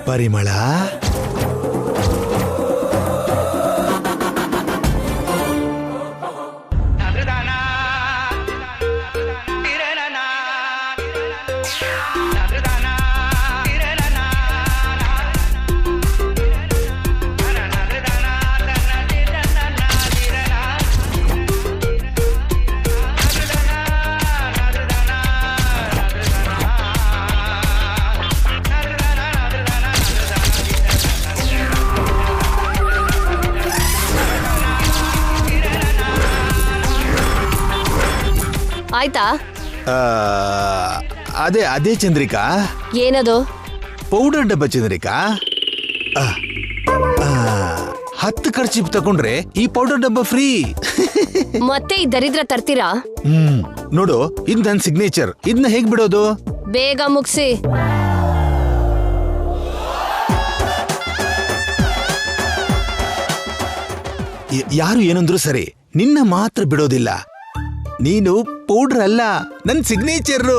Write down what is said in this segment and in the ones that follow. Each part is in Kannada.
ಪರಿಮಳ ಆಯ್ತಾ? ಅದೇ ಅದೇ ಚಂದ್ರಿಕಾ. ಏನದು? ಪೌಡರ್ ಡಬ್ಬ ಚಂದ್ರಿಕಾ. 10 ಖರ್ಚಿಪ್ ತಗೊಂಡ್ರೆ ಈ ಪೌಡರ್ ಡಬ್ಬ ಫ್ರೀ. ಮತ್ತೆ ಈ ದರಿದ್ರ ತರ್ತೀರಾ? ನೋಡು, ಇದು ನನ್ನ ಸಿಗ್ನೇಚರ್. ಇದನ್ನ ಹೇಗ್ ಬಿಡೋದು? ಬೇಗ ಮುಗಿಸಿ. ಯಾರು ಏನಂದ್ರು ಸರಿ, ನಿನ್ನ ಮಾತ್ರ ಬಿಡೋದಿಲ್ಲ. ನೀನು ಪೌಡರ್ ಅಲ್ಲ, ನನ್ ಸಿಗ್ನೇಚರ್.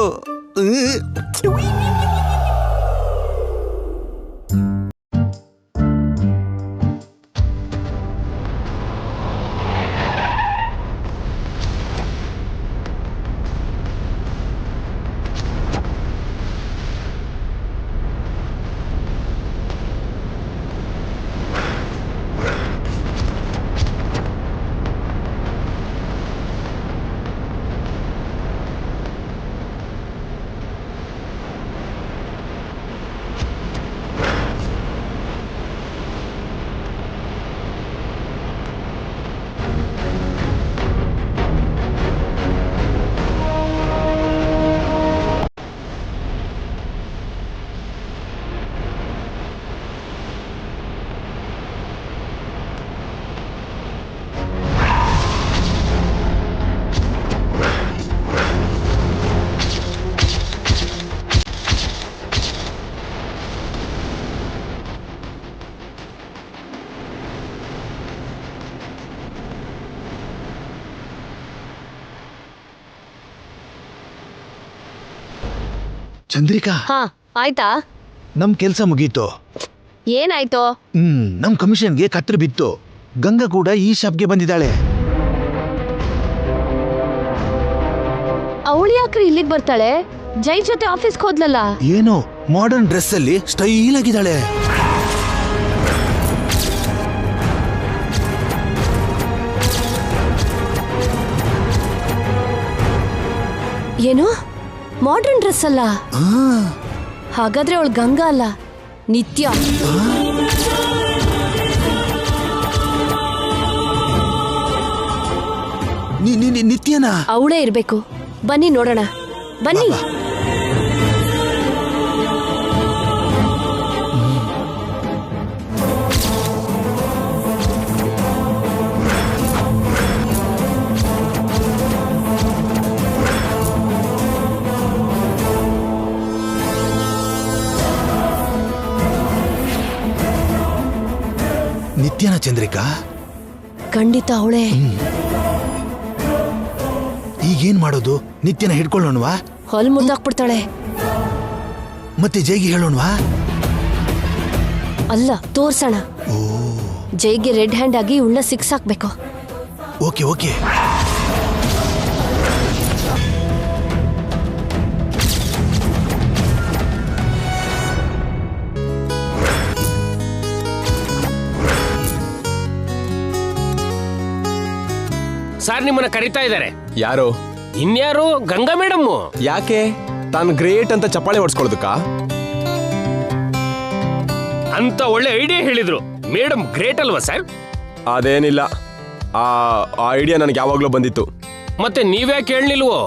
ಚಂದ್ರಿಕಾ, ಆಯ್ತಾ? ನಮ್ ಕೆಲ್ಸ ಮುಗೀತು. ಏನಾಯ್ತು? ನಮ್ ಕಮಿಷನ್ಗೆ ಕತ್ರಿ ಬಿತ್ತು. ಗಂಗಾ ಕೂಡ ಈ ಶಾಪ್ಗೆ ಬಂದಿದ್ದಾಳೆ. ಅವಳು ಯಾಕ್ರಿ ಇಲ್ಲಿಗೆ ಬರ್ತಾಳೆ? ಜೈ ಜೊತೆ ಆಫೀಸ್ಗೆ ಹೋದ್ಲಲ್ಲ. ಏನೋ ಮಾಡರ್ನ್ ಡ್ರೆಸ್ ಅಲ್ಲಿ ಸ್ಟೈಲ್ ಆಗಿದ್ದಾಳೆ. ಏನು ಮಾಡರ್ನ್ ಡ್ರೆಸ್ ಅಲ್ಲ? ಹಾಗಾದ್ರೆ ಅವಳು ಗಂಗಾ ಅಲ್ಲ, ನಿತ್ಯ. ನಿತ್ಯನಾ? ಅವಳೇ ಇರ್ಬೇಕು. ಬನ್ನಿ ನೋಡೋಣ, ಬನ್ನಿ. ನಿತ್ಯನ ಚಂದ್ರಿಕಾ? ಖಂಡಿತ ಅವಳೇ. ಈಗೇನ್ ಮಾಡೋದು? ನಿತ್ಯನ ಹಿಡ್ಕೊಳ್ಳೋಣವಾ? ಹೊಲ್ ಮುದ್ದಾಕ್ಬಿಡ್ತಾಳೆ. ಮತ್ತೆ ಜೈಗೆ ಹೇಳೋಣವಾ? ಅಲ್ಲ, ತೋರ್ಸೋಣ. ಜೈಗೆ ರೆಡ್ ಹ್ಯಾಂಡ್ ಆಗಿ ಉಳ್ಳ ಸಿಕ್ಸ್ ಹಾಕ್ಬೇಕು. Okay okay. ಸರ್, ನಿಮ್ಮನ್ನ ಕರೀತಾ ಇದ್ದಾರೆ. ಯಾರು? ಇನ್ಯಾರು? ಗಂಗಾ ಮೇಡಮ್. ಯಾಕೆ? ತಾನು ಗ್ರೇಟ್ ಅಂತ ಚಪ್ಪಾಳೆ ಹೊಡ್ಸ್ಕೊಳೋದಕ್ಕ? ಅಂತ ಒಳ್ಳೆ ಐಡಿಯಾ ಹೇಳಿದ್ರು. ಮೇಡಮ್ ಗ್ರೇಟ್ ಅಲ್ವಾ ಸರ್? ಅದೇನಿಲ್ಲ, ಆ ಐಡಿಯಾ ನನಗೆ ಯಾವಾಗ್ಲೂ ಬಂದಿತ್ತು. ಮತ್ತೆ ನೀವ್ಯಾಕೆ ಹೇಳಲಿಲ್ವೋ?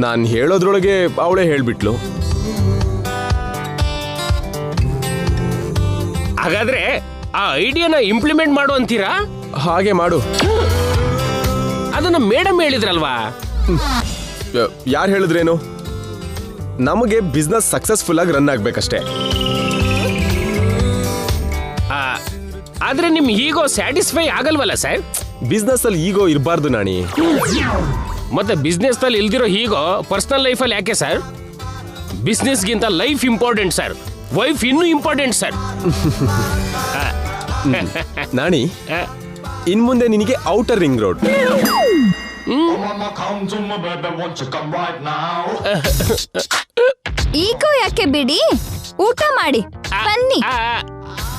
ನಾನು ಹೇಳೋದ್ರೊಳಗೆ ಅವಳೇ ಹೇಳ್ಬಿಟ್ಲು. ಹಾಗಾದ್ರೆ ಆ ಐಡಿಯಾನ ಇಂಪ್ಲಿಮೆಂಟ್ ಮಾಡು ಅಂತೀರಾ? ಹಾಗೆ ಮಾಡು. ಅದನ್ನ ಮೇಡಮ್ ಹೇಳಿದ್ರಲ್ವಾ? ಯಾರು ಹೇಳಿದ್ರೇನು? ನಮಗೆ ಬಿಸ್ನೆಸ್ ಸಕ್ಸಸ್ಫುಲ್ ಆಗಿ ರನ್ ಆಗ್ಬೇಕಷ್ಟೇ. ಆದ್ರೆ ನಿಮ್ ಈಗೋ ಸ್ಯಾಟಿಸ್ಫೈ ಆಗಲ್ವಲ್ಲ ಸರ್? ಬಿಸ್ನೆಸ್ ಅಲ್ಲಿ ಈಗೋ ಇರಬಾರ್ದು ನಾಣಿ. ಮತ್ತೆ ಬಿಸ್ನೆಸ್ ಅಲ್ಲಿ ಇಲ್ದಿರೋ ಈಗೋ ಪರ್ಸನಲ್ ಲೈಫ್ ಅಲ್ಲಿ ಯಾಕೆ ಸರ್? ಬಿಸ್ನೆಸ್ ಗಿಂತ ಲೈಫ್ ಇಂಪಾರ್ಟೆಂಟ್ ಸರ್. ವೈಫ್ ಇನ್ನೂ ಇಂಪಾರ್ಟೆಂಟ್ ಸರ್. ನಾಣಿ, ಇನ್ ಮುಂದೆ ನಿನಗೆ ಔಟರ್ ರಿಂಗ್ ರೋಡ್. ಈಗೋ ಯಾಕೆ ಬಿಡಿ, ಊಟ ಮಾಡಿ ಬನ್ನಿ.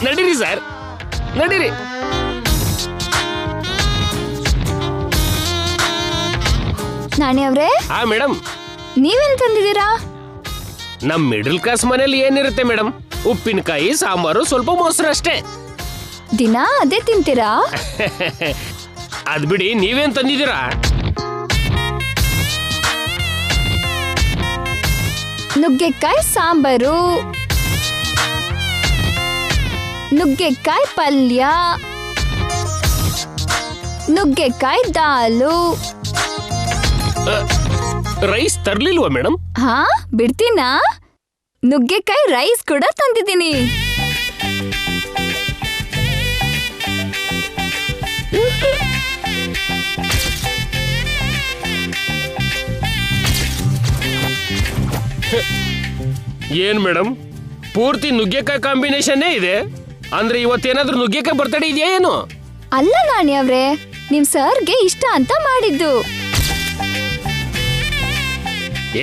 ನಡೀರಿ ಸರ್, ನಡೀರಿ. ನಾಣಿ ಅವ್ರೆ, ಹಾ ಮೇಡಮ್. ನೀವೇನ್ ತಂದಿದ್ದೀರಾ? ನಮ್ ಮಿಡಲ್ ಕ್ಲಾಸ್ ಮನೇಲಿ ಏನಿರುತ್ತೆ ಮೇಡಮ್, ಉಪ್ಪಿನಕಾಯಿ, ಸಾಂಬಾರು, ಸ್ವಲ್ಪ ಮೊಸರು ಅಷ್ಟೇ. ದಿನ ಅದೇ ತಿಂತೀರಾ? ಅದ್ ಬಿಡಿ, ನೀವೇನ್ ತಂದಿದ್ದೀರಾ? ನುಗ್ಗೆಕಾಯಿ ಸಾಂಬಾರು, ನುಗ್ಗೆಕಾಯಿ ಪಲ್ಯ, ನುಗ್ಗೆಕಾಯಿ ದಾಲು. Rice ತರ್ಲಿಲ್ವಾ madam? ಹಾ, ಬಿಡ್ತೀನಾ? ನುಗ್ಗೆಕಾಯಿ ರೈಸ್ ಕೂಡ ತಂದಿದ್ದೀನಿ. ಏನ್ ಮೇಡಮ್, ಪೂರ್ತಿ ನುಗ್ಗೆಕಾಯಿ ಕಾಂಬಿನೇಷನ್ನೇ ಇದೆ ಅಂದ್ರೆ ಇವತ್ತೇನಾದ್ರೂ ನುಗ್ಗೆಕಾಯಿ ಬರ್ತಡೇ ಇದೆಯಾ ಏನು? ಅಲ್ಲ ನಾಣಿ ಅವ್ರೆ, ನಿಮ್ ಸರ್ಗೆ ಇಷ್ಟ ಅಂತ ಮಾಡಿದ್ದು.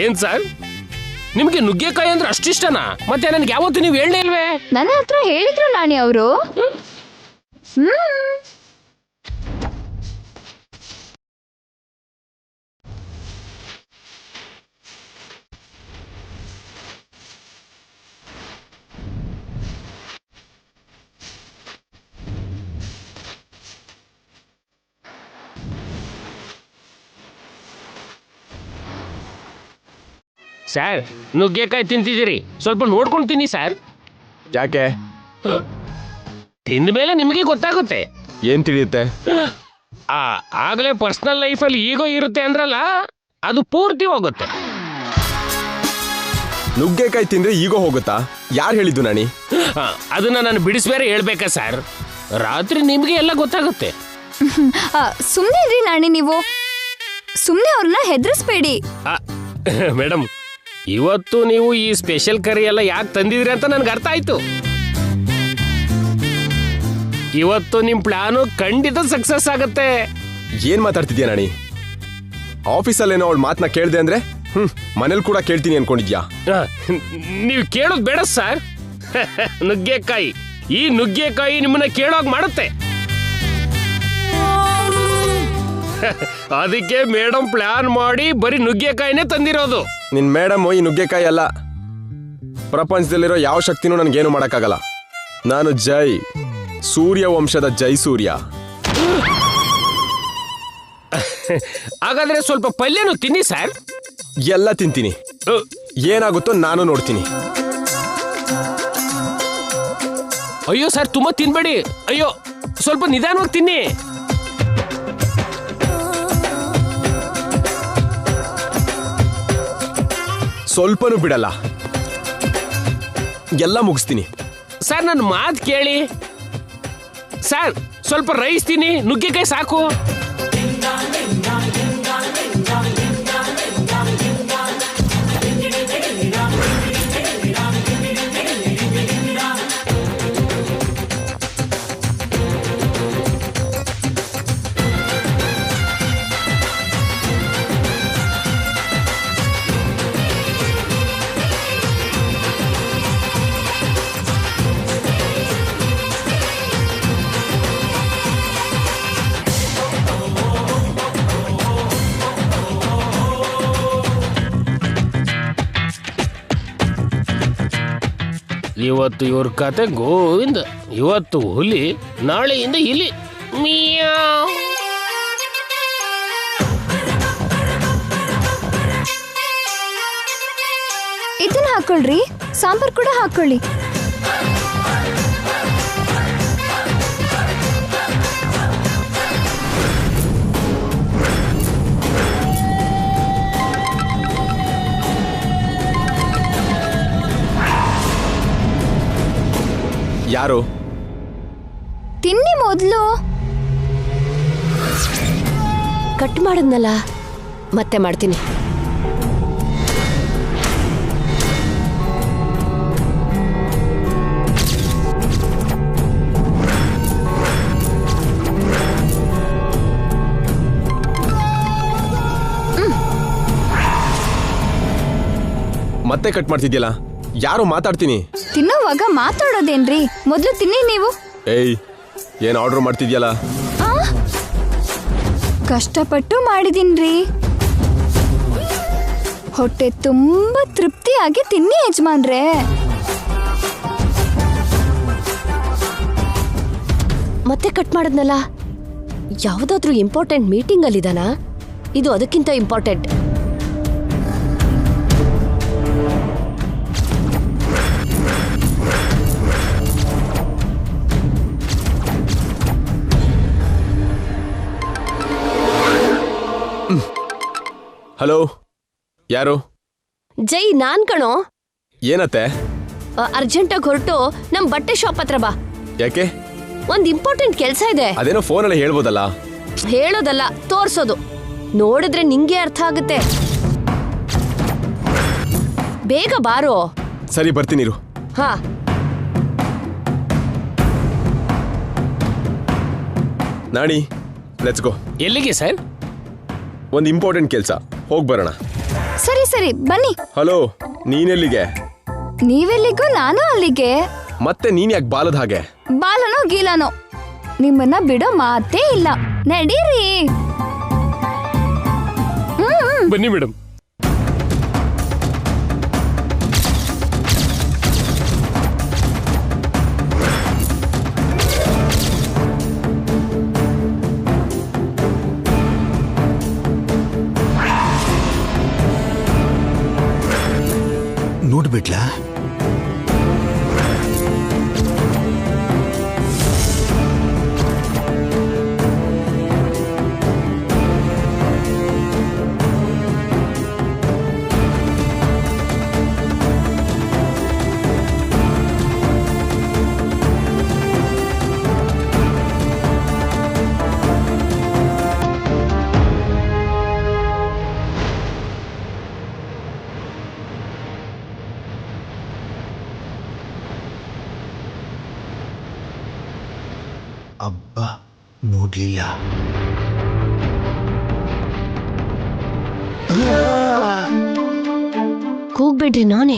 ಏನ್ ಸರ್, ನಿಮ್ಗೆ ನುಗ್ಗೆಕಾಯಿ ಅಂದ್ರೆ ಅಷ್ಟಿಷ್ಟನಾ? ಮತ್ತೆ ನನ್ಗೆ ಯಾವತ್ತು ನೀವು ಹೇಳಲೇ ಇಲ್ವೇ? ನನ್ನ ಹತ್ರ ಹೇಳಿದ್ರು ನಾಣಿ ಅವರು. ಸರ್, ನುಗ್ಗೆಕಾಯಿ ತಿಂತಿದ್ದೀರಿ, ಸ್ವಲ್ಪ ನೋಡ್ಕೊಂಡು ತಿನ್ನಿ ಸರ್. ಯಾಕೆ? ತಿಂದ ಮೇಲೆ ನಿಮಗೆ ಗೊತ್ತಾಗುತ್ತೆ. ಏನ್ ತಿಳಿಯುತ್ತೆ? ಆಗಲೇ ಪರ್ಸನಲ್ ಲೈಫಲ್ಲಿ ಈಗೋ ಇರುತ್ತೆ ಅಂದ್ರಲ್ಲ, ಅದು ಪೂರ್ತಿ ಹೋಗುತ್ತೆ. ನುಗ್ಗೆಕಾಯಿ ತಿಂದ್ರೆ ಈಗೋ ಹೋಗುತ್ತಾ? ಯಾರು ಹೇಳಿದ್ದು ನಾಣಿ? ಅದನ್ನ ನಾನು ಬಿಡಿಸ್ಬೇರೆ ಹೇಳ್ಬೇಕಾ ಸರ್? ರಾತ್ರಿ ನಿಮ್ಗೆ ಎಲ್ಲ ಗೊತ್ತಾಗುತ್ತೆ. ಸುಮ್ನೆ ಇರಿ ನಾಣಿ, ನೀವು ಸುಮ್ನೆ ಅವ್ರನ್ನ ಹೆದರಿಸ್ಬೇಡಿ. ಮೇಡಮ್, ಇವತ್ತು ನೀವು ಈ ಸ್ಪೆಷಲ್ ಕರಿ ಎಲ್ಲ ಯಾಕೆ ತಂದಿದ್ರಿ ಅಂತ ನನ್ಗೆ ಅರ್ಥ ಆಯ್ತು. ಇವತ್ತು ನಿಮ್ ಪ್ಲಾನು ಖಂಡಿತ ಸಕ್ಸಸ್ ಆಗುತ್ತೆ. ಏನ್ ಮಾತಾಡ್ತಿದ್ಯಾ ನಾಣಿ? ಆಫೀಸಲ್ಲೇನೋ ಅವಳ ಮಾತನ್ನ ಕೇಳ್ದೆ ಅಂದ್ರೆ ಮನೇಲಿ ಕೂಡ ಕೇಳ್ತೀನಿ ಅನ್ಕೊಂಡಿದ್ಯಾ? ನೀವು ಕೇಳೋದು ಬೇಡ ಸರ್. ನುಗ್ಗೆಕಾಯಿ, ಈ ನುಗ್ಗೆಕಾಯಿ ನಿಮ್ಮನ್ನ ಕೇಳೋಗ್ ಮಾಡುತ್ತೆ. ಅದಕ್ಕೆ ಮೇಡಮ್ ಪ್ಲಾನ್ ಮಾಡಿ ಬರೀ ನುಗ್ಗೆಕಾಯಿನೇ ತಂದಿರೋದು. ನಿನ್ ಮೇಡಮ್ ಈ ನುಗ್ಗೆಕಾಯಿ ಅಲ್ಲ. ಪ್ರಪಂಚದಲ್ಲಿರೋ ಯಾವ ಶಕ್ತಿನೂ ನನ್ಗೇನು ಮಾಡಕ್ಕಾಗಲ್ಲ. ನಾನು ಜೈ ಸೂರ್ಯ ವಂಶದ ಜೈ ಸೂರ್ಯ. ಹಾಗಾದ್ರೆ ಸ್ವಲ್ಪ ಪಲ್ಯನೂ ತಿನ್ನಿ ಸರ್. ಎಲ್ಲ ತಿಂತೀನಿ, ಏನಾಗುತ್ತೋ ನಾನು ನೋಡ್ತೀನಿ. ಅಯ್ಯೋ ಸರ್, ತುಂಬಾ ತಿನ್ಬೇಡಿ. ಅಯ್ಯೋ, ಸ್ವಲ್ಪ ನಿಧಾನವಾಗಿ ತಿನ್ನಿ. ಸ್ವಲ್ಪನೂ ಬಿಡಲ್ಲ, ಎಲ್ಲ ಮುಗಿಸ್ತೀನಿ. ಸರ್, ನನ್ನ ಮಾತು ಕೇಳಿ ಸರ್. ಸ್ವಲ್ಪ ರೈಸ್ ತಿನ್ನಿ, ನುಗ್ಗೆಕಾಯಿ ಸಾಕು. ಇವತ್ತು ಇವ್ರ ಕತೆ ಗೋವಿಂದ. ಇವತ್ತು ಹುಲಿ, ನಾಳೆಯಿಂದ ಇಲಿ. ಮಿಯಾವ್. ಇದನ್ನ ಹಾಕೊಳ್ರಿ, ಸಾಂಬಾರ್ ಕೂಡ ಹಾಕೊಳ್ಳಿ. ಯಾರು? ತಿನ್ನಿ ಮೊದಲು. ಕಟ್ ಮಾಡಿದ್ನಲ್ಲ, ಮತ್ತೆ ಮಾಡ್ತೀನಿ. ಮತ್ತೆ ಕಟ್ ಮಾಡ್ತಿದ್ಯಲ್ಲ, ಯಾರು ಮಾತಾಡ್ತೀನಿ. ತಿನ್ನೋವಾಗ ಮಾತಾಡೋದೇನ್ರಿ, ಮೊದ್ಲು ತಿನ್ನಿ ನೀವು. ಏಯ್, ಏನ್ ಆರ್ಡರ್ ಮಾಡ್ತಿದ್ಯಲ್ಲ? ಆ? ಕಷ್ಟಪಟ್ಟು ಮಾಡಿದೀನ್ರಿ. ಹೊಟ್ಟೆ ತುಂಬಾ ತೃಪ್ತಿಯಾಗಿ ತಿನ್ನಿ ಯಜಮಾನ್ರೆ. ಮತ್ತೆ ಕಟ್ ಮಾಡದ್ನಲ್ಲ, ಯಾವ್ದಾದ್ರೂ ಇಂಪಾರ್ಟೆಂಟ್ ಮೀಟಿಂಗ್ ಅಲ್ಲಿದಾನ? ಇದು ಅದಕ್ಕಿಂತ ಇಂಪಾರ್ಟೆಂಟ್. ಹಲೋ, ಯಾರು? ಜೈ, ನಾನ್ ಕಣೋ. ಏನತ್ತೆ? ಅರ್ಜೆಂಟಾಗಿ ಹೊರಟು ನಮ್ ಬಟ್ಟೆ ಶಾಪ್ ಹತ್ರ ಬಾ. ಯಾಕೆ? ಒಂದ್ ಇಂಪಾರ್ಟೆಂಟ್ ಕೆಲ್ಸ ಇದೆ. ಅದೇನೋ ಫೋನಲ್ಲಿ ಹೇಳ್ಬೋದಲ್ಲ. ಹೇಳೋದಲ್ಲ, ತೋರ್ಸೋದು. ನೋಡಿದ್ರೆ ನಿಂಗೆ ಅರ್ಥ ಆಗುತ್ತೆ. ಬೇಗ ಬಾರೋ. ಸರಿ, ಬರ್ತೀನಿರು. ಹಾ. Nani, let's go. ಎಲ್ಲಿಗೆ ಸರ್? ಒಂದು ಇಂಪಾರ್ಟೆಂಟ್ ಕೆಲಸ, ಹೋಗಿ ಬರೋಣ. ಸರಿ ಸರಿ ಬನ್ನಿ. ಹಲೋ, ನೀನೆಲ್ಲಿಗೆ? ನೀವೆಲ್ಲಿಗೂ ನಾನು ಅಲ್ಲಿಗೆ. ಮತ್ತೆ ನೀನ್ ಯಾಕೆ ಬಾಲದ ಹಾಗೆ? ಬಾಲನೋ ಗೀಲನೋ, ನಿಮ್ಮನ್ನ ಬಿಡೋ ಮಾತೇ ಇಲ್ಲ. ನಡೀರಿ. ಬನ್ನಿ ಮೇಡಮ್. ನೋಡ್ಬಿಟ್ಲಾ? ಅಬ್ಬಾ, ನೋಡ್ಲಿಲ್ಲ. ಕೂಗ್ಬಿಡ್ರಿ, ನಾನೇ.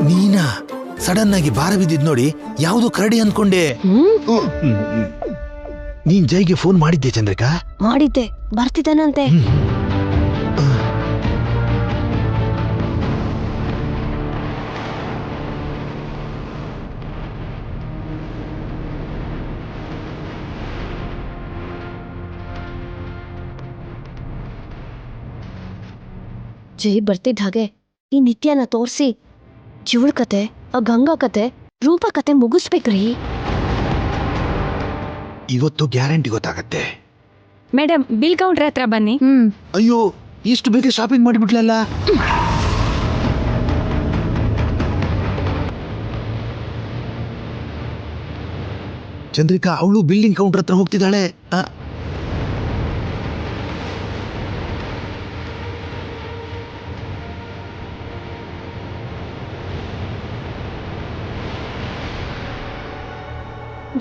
ನೀನಾ? ಸಡನ್ ಆಗಿ ಭಾರ ಬಿದ್ದಿದ್ ನೋಡಿ ಯಾವ್ದೋ ಕರಡಿ ಅನ್ಕೊಂಡೆ. ನೀನ್ ಜೈಗೆ ಫೋನ್ ಮಾಡಿದ್ದೆ ಚಂದ್ರಿಕಾ? ಮಾಡಿದ್ದೆ, ಬರ್ತಿದ್ದಾನಂತೆ. ಜೈ ಬರ್ತಿದ್ದ ಹಾಗೆ ಈ ನಿತ್ಯನ ತೋರಿಸಿ ಜೀವಳ ಕತೆ, ಆ ಗಂಗಾ ಕತೆ, ರೂಪ ಕತೆ ಮುಗಿಸ್ಬೇಕ್ರಿ. ಇವತ್ತು ಗ್ಯಾರಂಟಿ ಗೊತ್ತಾಗತ್ತೆ. ಮೇಡಮ್, ಬಿಲ್ ಕೌಂಟರ್ ಹತ್ರ ಬನ್ನಿ. ಅಯ್ಯೋ, ಇಷ್ಟು ಬೇಗ ಶಾಪಿಂಗ್ ಮಾಡಿಬಿಟ್ಲಲ್ಲ. ಚಂದ್ರಿಕಾ ಅವಳು ಬಿಲ್ಡಿಂಗ್ ಕೌಂಟರ್ ಹತ್ರ ಹೋಗ್ತಿದ್ದಾಳೆ.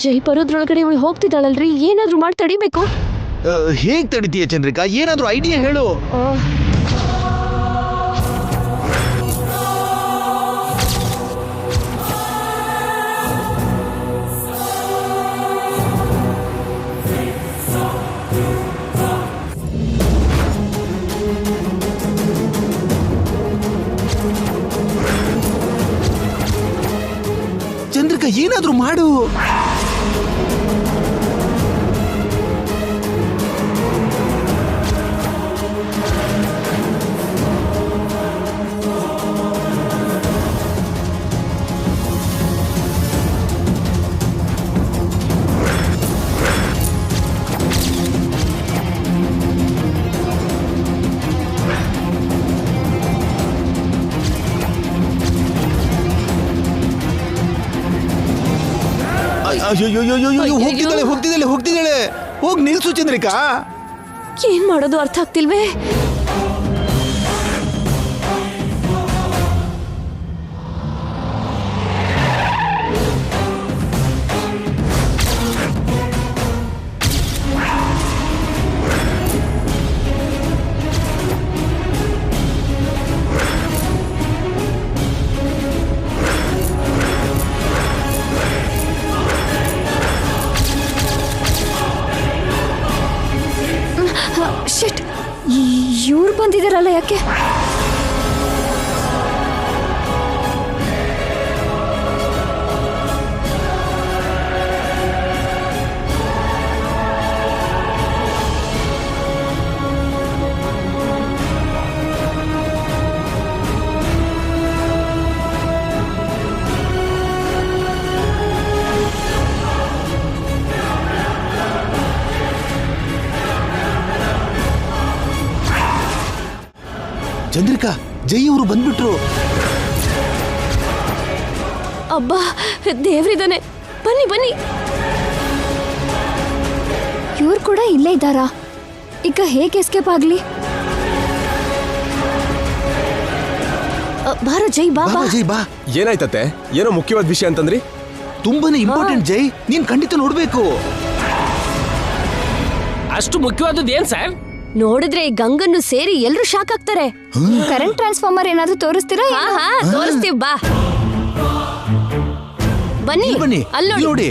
ಜೈ ಬರೋದ್ರೊಳಗಡೆ ಇವಳು ಹೋಗ್ತಿದ್ದಾಳಲ್ರಿ, ಏನಾದ್ರೂ ಮಾಡಿ ತಡಿಬೇಕು. ಹೇಗ್ ತಡಿತೀಯ ಚಂದ್ರಿಕಾ? ಏನಾದ್ರೂ ಐಡಿಯಾ ಹೇಳು. ಚಂದ್ರಿಕಾ, ಏನಾದ್ರೂ ಮಾಡು. ಹೋಗ್ತಿದ್ದಾಳೆ. ಹೋಗ್ ನಿಲ್ಸು ಚಂದ್ರಿಕಾ. ಏನ್ ಮಾಡೋದು ಅರ್ಥ ಆಗ್ತಿಲ್ವೇ? ಇವ್ರು ಬಂದಿದಾರಲ್ಲ ಯಾಕೆ? ಚಂದ್ರಿಕಾ, ಜೈ ಅವರು ಬಂದ್ಬಿಟ್ರು. ಅಬ್ಬಾ, ದೇವ್ರಿದಾನೆ. ಬನ್ನಿ ಬನ್ನಿ. ಇವ್ರು ಕೂಡ ಇಲ್ಲೇ ಇದ್ದಾರಾ? ಈಗ ಹೇಗೆ ಎಸ್ಕೇಪ್ ಆಗ್ಲಿ? ಬಾರೋ ಜೈ, ಬಾ ಬಾ ಬಾ. ಜೈ ಬಾ. ಏನಾಯ್ತತ್ತೆ? ಏನೋ ಮುಖ್ಯವಾದ ವಿಷಯ ಅಂತಂದ್ರಿ? ತುಂಬಾನೇ ಇಂಪಾರ್ಟೆಂಟ್ ಜೈ, ನೀನ್ ಖಂಡಿತ ನೋಡ್ಬೇಕು. ಅಷ್ಟು ಮುಖ್ಯವಾದದ್ದು ಏನ್ ಸರ್? ನೋಡಿದ್ರೆ ಈ ಗಂಗನ್ನು ಸೇರಿ ಎಲ್ರು ಶಾಕ್ ಆಗ್ತಾರೆ. ಕರೆಂಟ್ ಟ್ರಾನ್ಸ್ಫಾರ್ಮರ್ ಏನಾದ್ರೂ ತೋರಿಸ್ತೀರಾ? ಹಾ ತೋರಿಸ್ತೀವಿ, ಬಾ. ಬನ್ನಿ ಇಲ್ಲಿ ಬನ್ನಿ, ಅಲ್ಲಿ ಇಲ್ಲಿ ನೋಡಿ.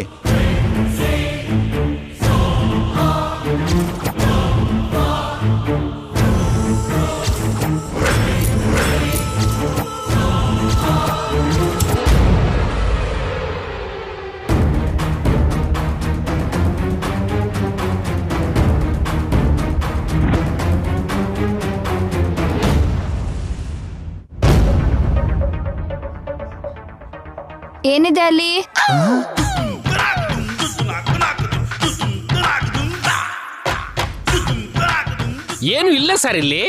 ಏನಿದೆ ಅಲ್ಲಿ? ಏನು ಇಲ್ಲ ಸರ್ ಇಲ್ಲಿ.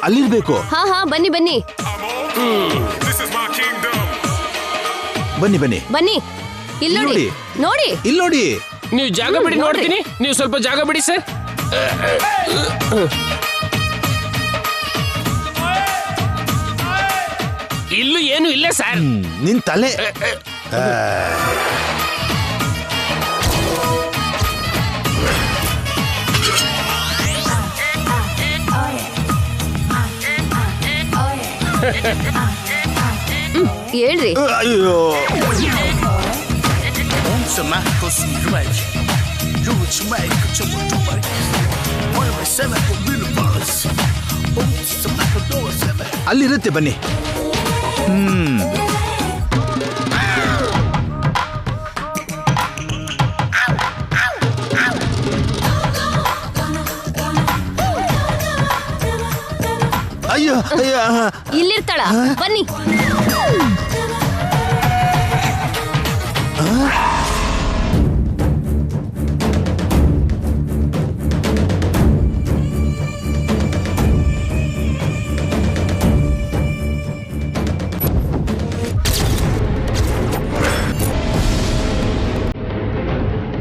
ಅಲ್ಲಿರ್ಬೇಕು. ಹಾ ಬನ್ನಿ ಬನ್ನಿ ಬನ್ನಿ ಬನ್ನಿ ಬನ್ನಿ. ಇಲ್ಲಿ ನೋಡಿ, ನೋಡಿ. ಇಲ್ಲಿ ನೋಡಿ. ನೀವು ಜಾಗ ಬಿಡಿ, ನೋಡ್ತೀನಿ. ನೀವು ಸ್ವಲ್ಪ ಜಾಗ ಬಿಡಿ ಸರ್. ಇಲ್ಲೂ ಏನು ಇಲ್ಲ ಸರ್. ನಿನ್ ತಲೆ. ಹೇಳ್ರಿ. ಅಯ್ಯೋ, ಅಲ್ಲಿರುತ್ತೆ, ಬನ್ನಿ. ಅಯ್ಯೋ ಅಯ್ಯೋ. ಇಲ್ಲಿರ್ತಾಳ, ಬನ್ನಿ.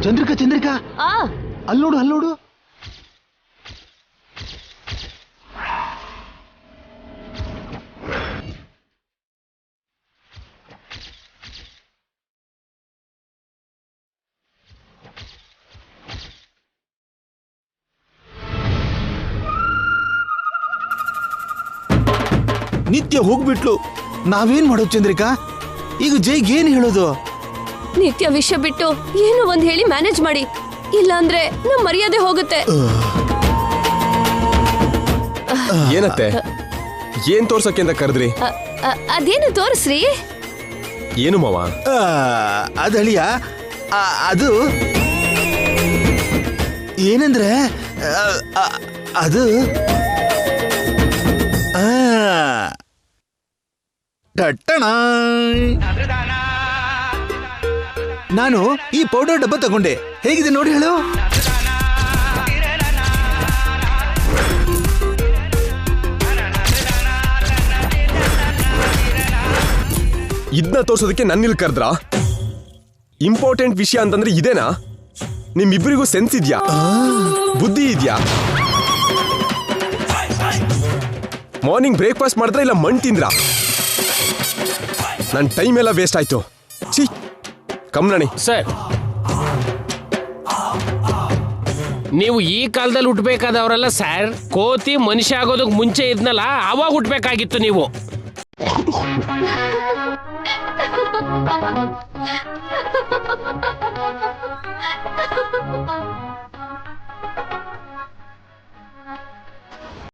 ಚಂದ್ರಿಕಾ, ಚಂದ್ರಿಕಾ, ಅಲ್ಲೋಡು, ಅಲ್ಲೋಡು. ನಿತ್ಯ ಹೋಗ್ಬಿಟ್ಲು. ನಾವೇನ್ ಮಾಡೋದು ಚಂದ್ರಿಕಾ? ಈಗ ಜೈಗ್ ಏನ್ ಹೇಳೋದು? ನಿತ್ಯ ವಿಷಯ ಬಿಟ್ಟು ಏನೋ ಒಂದ್ ಹೇಳಿ ಮ್ಯಾನೇಜ್ ಮಾಡಿ, ಇಲ್ಲಾಂದ್ರೆ ನಮ್ ಮರ್ಯಾದೆ ಹೋಗುತ್ತೆ. ಏನತ್ತೆ? ಏನ್ ತೋರ್ಸಕ್ಕೆ ಅಂತ ಕರೆದ್ರಿ? ಅದೇನು ತೋರಿಸ್ರಿ. ಏನು ಮಾವ? ಅದಳಿಯ, ಅದು ಏನಂದ್ರೆ ಅದು ಟಟ್ಟಣ. ನಾನು ಈ ಪೌಡರ್ ಡಬ್ಬ ತಗೊಂಡೆ. ಹೇಗಿದೆ ನೋಡಿ ಹೇಳು. ಇದನ್ನ ತೋರ್ಸೋದಕ್ಕೆ ನನ್ನಿಲ್ ಕರೆದ್ರಾ? ಇಂಪಾರ್ಟೆಂಟ್ ವಿಷಯ ಅಂತಂದ್ರೆ ಇದೇನಾ? ನಿಮ್ಮಿಬ್ಬರಿಗೂ ಸೆನ್ಸ್ ಇದ್ಯಾ? ಬುದ್ಧಿ ಇದ್ಯಾ? ಮಾರ್ನಿಂಗ್ ಬ್ರೇಕ್ಫಾಸ್ಟ್ ಮಾಡಿದ್ರೆ ಇಲ್ಲ ಮಣ್ ತಿಂದ್ರಾ? ನನ್ನ ಟೈಮ್ ಎಲ್ಲ ವೇಸ್ಟ್ ಆಯ್ತು. ಛೀ, ಕಮ್ನಣಿ. ಸರ್, ನೀವು ಈ ಕಾಲದಲ್ಲಿ ಹುಟ್ಬೇಕಾದವರಲ್ಲ ಸರ್. ಕೋತಿ ಮನುಷ್ಯ ಆಗೋದಕ್ಕೆ ಮುಂಚೆ ಇದ್ನಲ್ಲ, ಅವಾಗ ಹುಟ್ಬೇಕಾಗಿತ್ತು ನೀವು.